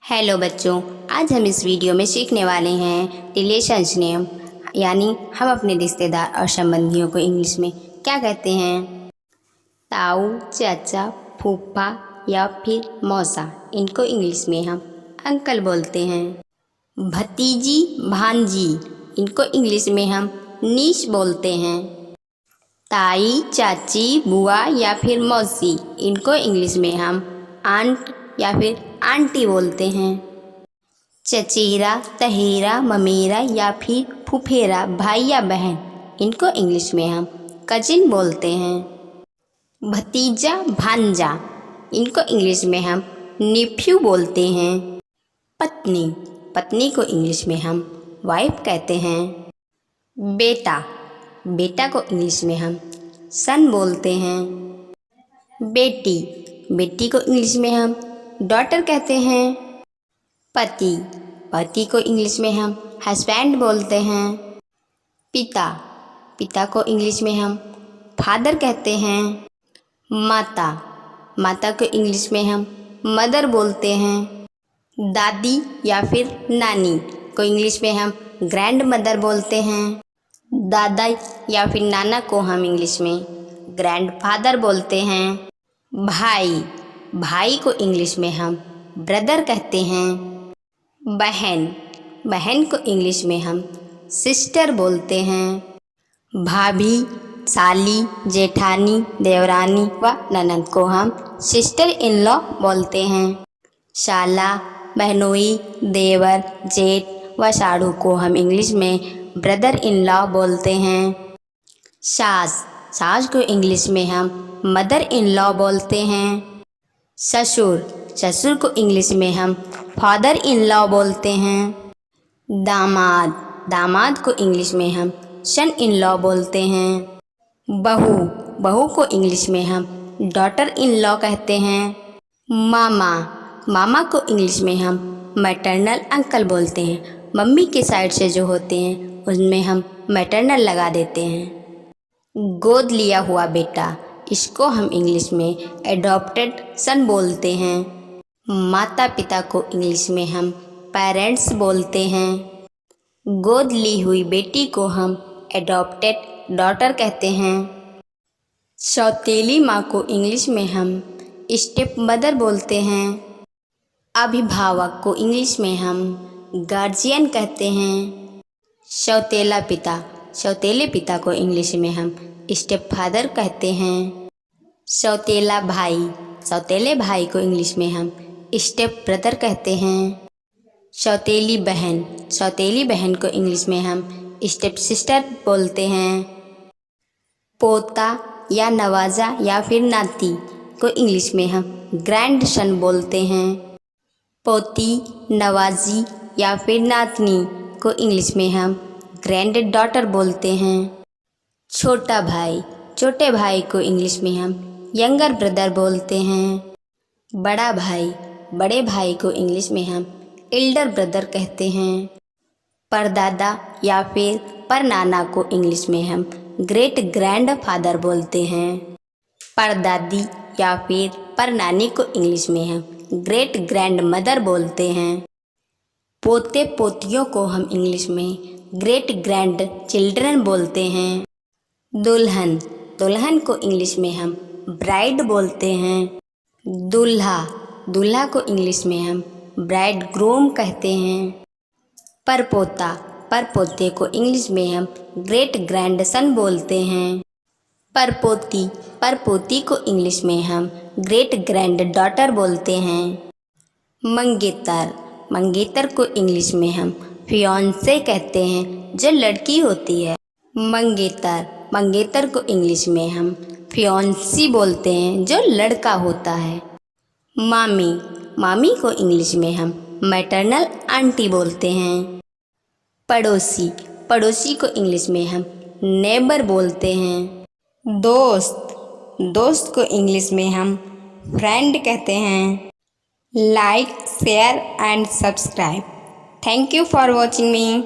Hello बच्चों, आज हम इस वीडियो में सीखने वाले हैं रिलेशंस नेम, यानी हम अपने रिश्तेदार और संबंधियों को इंग्लिश में क्या कहते हैं। ताऊ, चाचा, फूफा या फिर मौसा, इनको इंग्लिश में हम अंकल बोलते हैं। भतीजी, भांजी, इनको इंग्लिश में हम नीश बोलते हैं। ताई, चाची, बुआ या फिर मौसी, इनको इंग्लिश में हम आंट या फिर आंटी बोलते हैं। चचेरा, तहेरा, ममेरा या फिर फुफेरा, भाई या बहन, इनको इंग्लिश में हम कजिन बोलते हैं। भतीजा, भांजा, इनको इंग्लिश में हम नेफ्यू बोलते हैं। पत्नी, पत्नी को इंग्लिश में हम वाइफ कहते हैं। बेटा, बेटा को इंग्लिश में हम सन बोलते हैं। बेटी, बेटी को इंग्लिश में हम डॉटर कहते हैं। पति, पति को इंग्लिश में हम हस्बैंड बोलते हैं। पिता, पिता को इंग्लिश में हम फादर कहते हैं। माता, माता को इंग्लिश में हम मदर बोलते हैं। दादी या फिर नानी को इंग्लिश में हम ग्रैंड मदर बोलते हैं। दादा या फिर नाना को हम इंग्लिश में ग्रैंड फादर बोलते हैं। भाई, भाई को इंग्लिश में हम ब्रदर कहते हैं। बहन, बहन को इंग्लिश में हम सिस्टर बोलते हैं। भाभी, साली, जेठानी, देवरानी व ननद को हम सिस्टर इन लॉ बोलते हैं। शाला, बहनोई, देवर, जेठ व साड़ू को हम इंग्लिश में ब्रदर इन लॉ बोलते हैं। सास, सास को इंग्लिश में हम मदर इन लॉ बोलते हैं। ससुर, ससुर को इंग्लिश में हम फादर इन लॉ बोलते हैं। दामाद, दामाद को इंग्लिश में हम सन इन लॉ बोलते हैं। बहू, बहू को इंग्लिश में हम डॉटर इन लॉ कहते हैं। मामा, मामा को इंग्लिश में हम मैटरनल अंकल बोलते हैं। मम्मी के साइड से जो होते हैं उनमें हम मैटरनल लगा देते हैं। गोद लिया हुआ बेटा, इसको हम इंग्लिश में एडॉप्टेड सन बोलते हैं। माता पिता को इंग्लिश में हम पेरेंट्स बोलते हैं। गोद ली हुई बेटी को हम एडॉप्टेड डॉटर कहते हैं। सौतेली माँ को इंग्लिश में हम स्टेप मदर बोलते हैं। अभिभावक को इंग्लिश में हम गार्जियन कहते हैं। सौतेला पिता, सौतेले पिता को इंग्लिश में हम स्टेप फादर कहते हैं। सौतेला भाई, सौतेले भाई को इंग्लिश में हम स्टेप ब्रदर कहते हैं। सौतेली बहन, सौतेली बहन को इंग्लिश में हम स्टेप सिस्टर बोलते हैं। पोता या नवाजा या फिर नाती को इंग्लिश में हम ग्रैंड सन बोलते हैं। पोती, नवाजी या फिर नातनी को इंग्लिश में हम ग्रैंड डॉटर बोलते हैं। छोटा भाई, छोटे भाई को इंग्लिश में हम यंगर ब्रदर बोलते हैं। बड़ा भाई, बड़े भाई को इंग्लिश में हम एल्डर ब्रदर कहते हैं। परदादा या फिर परनाना को इंग्लिश में हम ग्रेट ग्रैंड फादर बोलते हैं। परदादी या फिर परनानी को इंग्लिश में हम ग्रेट ग्रैंड मदर बोलते हैं। पोते पोतियों को हम इंग्लिश में ग्रेट ग्रैंड चिल्ड्रन बोलते हैं। दुल्हन, दुल्हन को इंग्लिश में हम ब्राइड बोलते हैं। दूल्हा, दूल्हा को इंग्लिश में हम ब्राइड ग्रूम कहते हैं। परपोता, परपोते को इंग्लिश में हम ग्रेट ग्रैंड सन बोलते हैं। परपोती, परपोती को इंग्लिश में हम ग्रेट ग्रैंड डॉटर बोलते हैं। मंगेतर, मंगेतर को इंग्लिश में हम फियांसे कहते हैं, जो लड़की होती है। मंगेतर, मंगेतर को इंग्लिश में हम फियांसी बोलते हैं, जो लड़का होता है। मामी, मामी को इंग्लिश में हम मैटरनल आंटी बोलते हैं। पड़ोसी, पड़ोसी को इंग्लिश में हम नेबर बोलते हैं। दोस्त, दोस्त को इंग्लिश में हम फ्रेंड कहते हैं। Like, share and subscribe. Thank you for watching me.